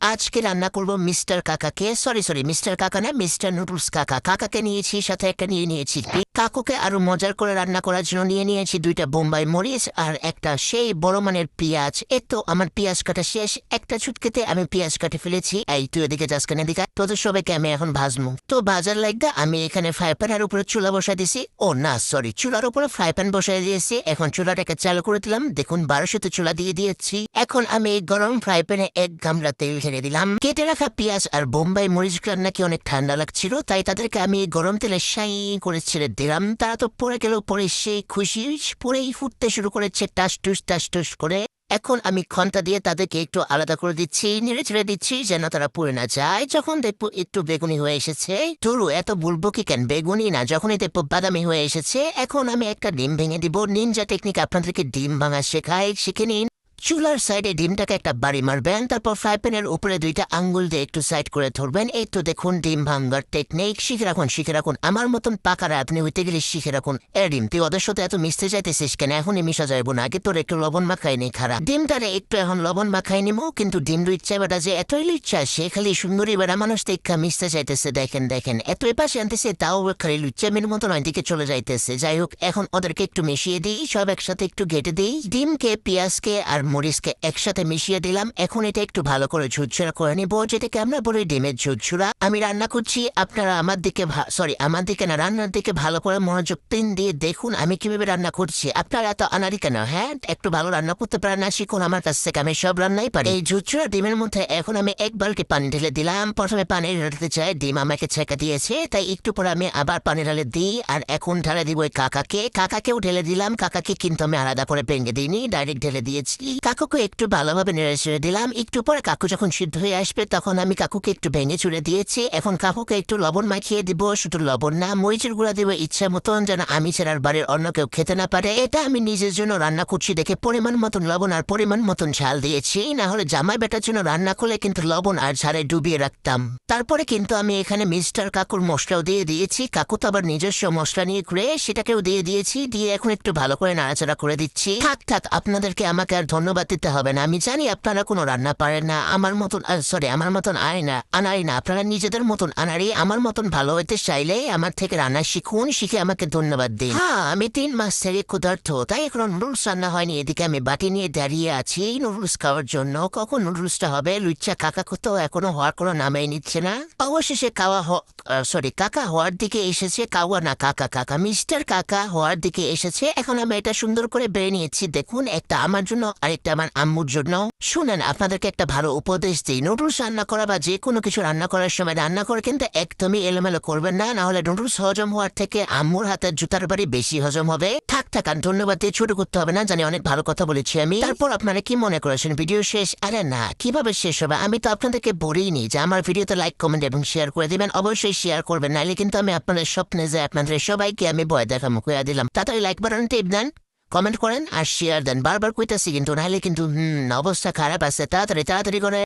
আজকে রান্না করব মিস্টার কাকাকে, সরি মিস্টার কাকা না, মিস্টার নুডলস কাকা। কাকাকে নিয়েছি, সাথে একটা নিয়েছি কাকুকে আরো মজার করে রান্না করার জন্য নিয়েছি 2টা বোম্বাই মরিচ আর একটা সেই বড় মানের পেঁয়াজ। তো আমার পেঁয়াজ কাটা শেষ, একটা ছুটকেতে আমি পেঁয়াজ কাটে ফেলেছি। এই তুই এদিকে যাস কেন, এদিকে তোদের সবাইকে আমি এখন ভাজবো। তো ভাজার লাগবে আমি এখানে ফ্রাই প্যানের উপরে চুলা বসাই দিছি। ও না সরি, চুলার উপরে ফ্রাই প্যান বসাই দিয়েছি। এখন চুলাটাকে চালু করে দিলাম, দেখুন 1200-তে চুলা দিয়ে দিয়েছি। এখন আমি এই গরম ফ্রাই প্যানে 1 গামলা তেল ছেড়ে দিলাম। কেটে রাখা পেঁয়াজ আর বোম্বাই মরিচগুলো নাকি অনেক ঠান্ডা লাগছিল, তাই তাদেরকে আমি গরম তেলে সাই করে ছেড়ে দিলাম। তারা তো পড়ে গেল, পরে সেই খুশি পরেই ফুটতে শুরু করেছে টাস টুস করে। এখন আমি খন্তা দিয়ে তাদেরকে একটু আলাদা করে দিচ্ছি, নেড়ে ছেড়ে দিচ্ছি যেন তারা পুড়ে না যায়। যখন দেখবো একটু বেগুনি হয়ে এসেছে, তরু এত বলবো কি কেন, বেগুনি না, যখনই দেখবো বাদামি হয়ে এসেছে, এখন আমি একটা ডিম ভেঙে দিব। নিনজা টেকনিক আপনাদেরকে ডিম ভাঙা শেখাই, শিখে নিন। চুলার সাইডে ডিমটাকে একটা বাড়ি মারবেন, তারপর ফ্রাই প্যানের উপরে 2টা আঙ্গুল দিয়ে একটু সাইড করে ধরবেন। এই তো দেখুন ডিম ভাঙ্গার টেকনিক। শিখে রাখুন আমার মতন পাকারা আপনি হইতে গেলে শিখে রাখুন। ডিম তুই ওদের সাথে এত মিশতে চাইতেছিস কেন? এখনই মিশা যাইবো না, আগে তোর একটু লবণ মাখাই নেই খারাপ। ডিমটারে একটু এখন লবণ মাখাই নিবো, কিন্তু ডিম ইচ্ছা বেটা যে এতই লুচ্ছা, সে খালি সুন্দরী বেড়া মানুষ দেখা মিশতে চাইতেছে। দেখেন এতই পাশে আনতেছে, তাও খালি লুচ্চামের মতন দিকে চলে যাইতেছে। যাই হোক, এখন ওদেরকে একটু মিশিয়ে দিই, সব একসাথে একটু ঘেটে দিই। ডিমকে, পেঁয়াজকে আর মরিচকে একসাথে মিশিয়ে দিলাম। এখন এটা একটু ভালো করে ঝুরঝুরা করে নিব, যেটাকে আমরা বলি ডিমের ঝুরঝুরা। আমি রান্না করছি, আপনারা আমার দিকে না, রান্নার দিকে ভালো করে মনোযোগ দিয়ে দেখুন আমি কিভাবে রান্না করছি। আপনারা এত আনারি কেন? হ্যাঁ, একটু ভালো রান্না করতে পারেন না, শিখুন আমার কাছ থেকে, আমি সব রান্নাই পারি। এই ঝুরঝুরা ডিমের মধ্যে এখন আমি 1 বালতি পানি ঢেলে দিলাম। প্রথমে পানি ঢালতে চাই, ডিম আমাকে ছেঁকা দিয়েছে, তাই একটু পরে আমি আবার পানি ঢালে দিই। আর এখন ঢালে দিব ওই কাকাকেও ঢেলে দিলাম। কাকাকে কিন্তু আমি আলাদা করে ভেঙে দিইনি, ডাইরেক্ট ঢেলে দিয়েছি। কাকুকে একটু ভালোভাবে নেড়ে ছেড়ে দিলাম। একটু পরে কাকু যখন সিদ্ধ হয়ে আসবে, তখন আমি কাকুকে একটু ভেঙে চুড়ে দিয়েছি। এখন কাকুকে একটু লবণ মাখিয়ে দিব, শুধু লবণ না, মরিচের গুঁড়া দিব ইচ্ছা মতন, যেন আমি ছাড়ার বাড়ির অন্য কেউ খেতে না পারে। এটা আমি নিজের জন্য রান্না করছি দেখে পরিমাণ মতন লবণ আর পরিমাণ মতন ঝাল দিয়েছি, না হলে জামাই বেটার জন্য রান্না করলে কিন্তু লবণ আর ঝালে ডুবিয়ে রাখতাম। তারপরে কিন্তু আমি এখানে মিস্টার কাকুর মশলাও দিয়ে দিয়েছি। কাকু তো আবার নিজস্ব মশলা নিয়ে ঘুরে, সেটাকেও দিয়ে দিয়েছি। দিয়ে এখন একটু ভালো করে নাড়াচাড়া করে দিচ্ছি। থাক আপনাদেরকে আমাকে আর ধন্যবাদ দিতে হবে না, আমি জানি আপনারা কোনো রান্না পারেন না আমার মতন আনারি না, আপনারা নিজেদের মতন আনারি। আমার মতন ভালো হইতে চাইলে আমার থেকে রান্না শিখুন, শিখে আমাকে ধন্যবাদ দিন। হ্যাঁ, আমি 3 মাস থেকে ক্ষুধার্ত, তাই এখন নুডলস রান্না হয়নি। এদিকে আমি বাটি নিয়ে দাঁড়িয়ে আছি নুডলস খাওয়ার জন্য। কখন নুডলসটা হবে? লুচ্চা কাকা কোথাও এখনো হওয়ার কোনো নামেই নিচ্ছে না। অবশেষে কাকা হওয়ার দিকে এসেছে। কাকা মিস্টার কাকা হওয়ার দিকে এসেছে। এখন আমি এটা সুন্দর করে বেড়ে নিয়েছি, দেখুন, একটা আমার জন্য আর একটা আমার আম্মুর জন্য। শুনেন, আপনাদেরকে একটা ভালো উপদেশ দিই, নুডলস রান্না করা বা যে কোনো কিছু রান্না করার সময় রান্না করে কিন্তু একদমই এলোমেলো করবেন না, না হলে নুডলস হজম হওয়ার থেকে আম্মুর হাতের জুতার বাড়ি বেশি হজম হবে। থাক আর ধন্যবাদ দিয়ে ছোট করতে হবে না, জানি অনেক ভালো কথা বলেছি আমি। তারপর আপনারা কি মনে করেছেন ভিডিও শেষ? আরে না, কিভাবে শেষ হবে? আমি তো আপনাদেরকে বলিনি যে আমার ভিডিওতে লাইক, কমেন্ট এবং শেয়ার করে দিবেন। অবশ্যই শেয়ার করবেন, নাইলে কিন্তু আমি আপনাদের স্বপ্নে যে আপনাদের সবাইকে আমি ভয় দেখামো কইয়া দিলাম। তাড়াতাড়ি লাইক বাটন টিপ দেন, কমেন্ট করেন আর শেয়ার দেন। বারবার কইতাছি কিন্তু, নাইলে কিন্তু অবস্থা খারাপ আছে। তাড়াতাড়ি করে